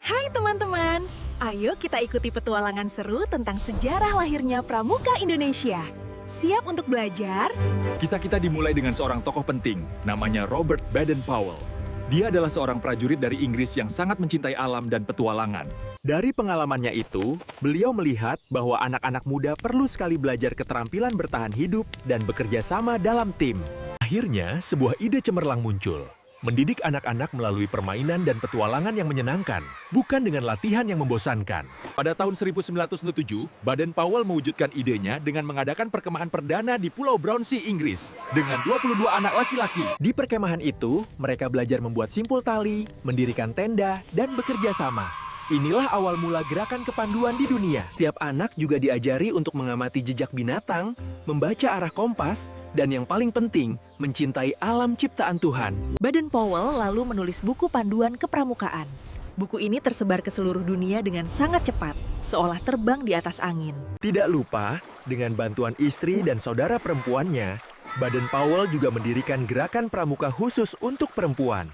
Hai teman-teman, ayo kita ikuti petualangan seru tentang sejarah lahirnya Pramuka Indonesia. Siap untuk belajar? Kisah kita dimulai dengan seorang tokoh penting, namanya Robert Baden-Powell. Dia adalah seorang prajurit dari Inggris yang sangat mencintai alam dan petualangan. Dari pengalamannya itu, beliau melihat bahwa anak-anak muda perlu sekali belajar keterampilan bertahan hidup dan bekerja sama dalam tim. Akhirnya, sebuah ide cemerlang muncul. Mendidik anak-anak melalui permainan dan petualangan yang menyenangkan, bukan dengan latihan yang membosankan. Pada tahun 1907, Baden-Powell mewujudkan idenya dengan mengadakan perkemahan perdana di Pulau Brownsea, Inggris, dengan 22 anak laki-laki. Di perkemahan itu, mereka belajar membuat simpul tali, mendirikan tenda, dan bekerja sama. Inilah awal mula gerakan kepanduan di dunia. Tiap anak juga diajari untuk mengamati jejak binatang, membaca arah kompas, dan yang paling penting, mencintai alam ciptaan Tuhan. Baden-Powell lalu menulis buku panduan kepramukaan. Buku ini tersebar ke seluruh dunia dengan sangat cepat, seolah terbang di atas angin. Tidak lupa, dengan bantuan istri dan saudara perempuannya, Baden-Powell juga mendirikan gerakan pramuka khusus untuk perempuan.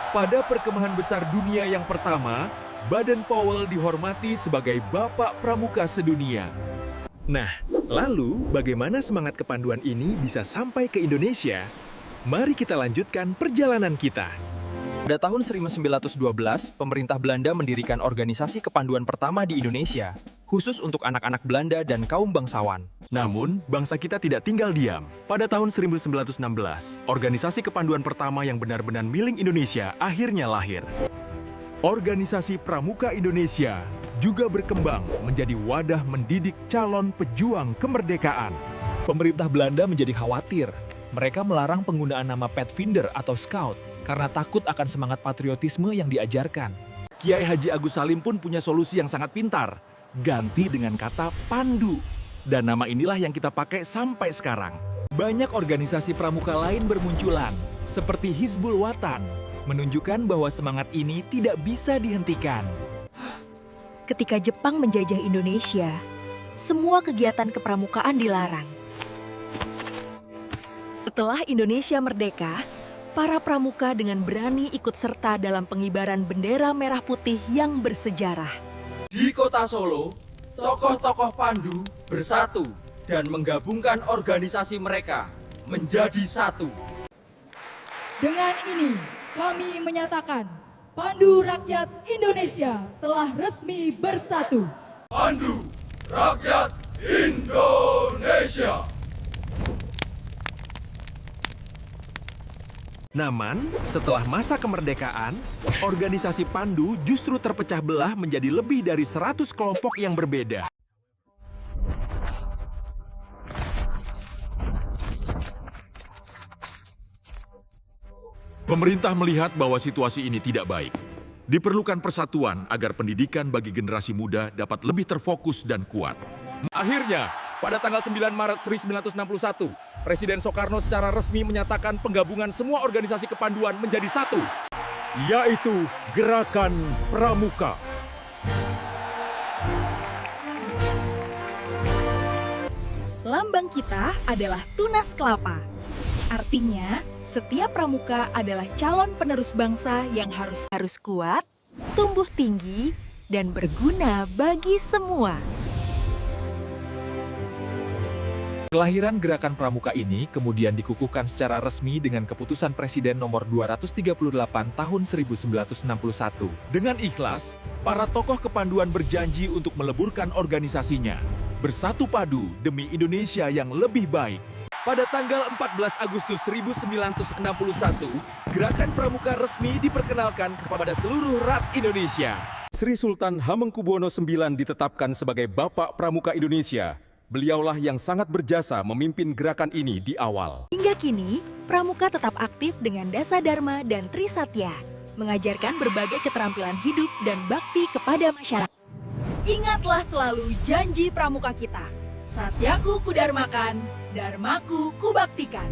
Pada perkemahan besar dunia yang pertama, Baden-Powell dihormati sebagai Bapak Pramuka Sedunia. Nah, lalu bagaimana semangat kepanduan ini bisa sampai ke Indonesia? Mari kita lanjutkan perjalanan kita. Pada tahun 1912, pemerintah Belanda mendirikan organisasi kepanduan pertama di Indonesia, khusus untuk anak-anak Belanda dan kaum bangsawan. Namun, bangsa kita tidak tinggal diam. Pada tahun 1916, organisasi kepanduan pertama yang benar-benar milik Indonesia akhirnya lahir. Organisasi Pramuka Indonesia juga berkembang menjadi wadah mendidik calon pejuang kemerdekaan. Pemerintah Belanda menjadi khawatir. Mereka melarang penggunaan nama Pathfinder atau Scout karena takut akan semangat patriotisme yang diajarkan. Kiai Haji Agus Salim pun punya solusi yang sangat pintar. Ganti dengan kata pandu. Dan nama inilah yang kita pakai sampai sekarang. Banyak organisasi pramuka lain bermunculan, seperti Hizbul Wathan, menunjukkan bahwa semangat ini tidak bisa dihentikan. Ketika Jepang menjajah Indonesia, semua kegiatan kepramukaan dilarang. Setelah Indonesia merdeka, para pramuka dengan berani ikut serta dalam pengibaran bendera merah putih yang bersejarah. Di kota Solo, tokoh-tokoh Pandu bersatu dan menggabungkan organisasi mereka menjadi satu. Dengan ini, kami menyatakan Pandu Rakyat Indonesia telah resmi bersatu. Pandu Rakyat Indonesia. Namun, setelah masa kemerdekaan, organisasi Pandu justru terpecah belah menjadi lebih dari 100 kelompok yang berbeda. Pemerintah melihat bahwa situasi ini tidak baik. Diperlukan persatuan agar pendidikan bagi generasi muda dapat lebih terfokus dan kuat. Akhirnya, pada tanggal 9 Maret 1961, Presiden Soekarno secara resmi menyatakan penggabungan semua organisasi kepanduan menjadi satu, yaitu Gerakan Pramuka. Lambang kita adalah tunas kelapa. Artinya, setiap pramuka adalah calon penerus bangsa yang harus kuat, tumbuh tinggi, dan berguna bagi semua. Kelahiran Gerakan Pramuka ini kemudian dikukuhkan secara resmi dengan keputusan Presiden nomor 238 tahun 1961. Dengan ikhlas, para tokoh kepanduan berjanji untuk meleburkan organisasinya, bersatu padu demi Indonesia yang lebih baik. Pada tanggal 14 Agustus 1961, Gerakan Pramuka resmi diperkenalkan kepada seluruh rakyat Indonesia. Sri Sultan Hamengkubuwono IX ditetapkan sebagai Bapak Pramuka Indonesia. Beliaulah yang sangat berjasa memimpin gerakan ini di awal. Hingga kini, pramuka tetap aktif dengan Dasa Dharma dan Trisatya, mengajarkan berbagai keterampilan hidup dan bakti kepada masyarakat. Ingatlah selalu janji pramuka kita, Satyaku Kudarmakan, Dharmaku Kubaktikan.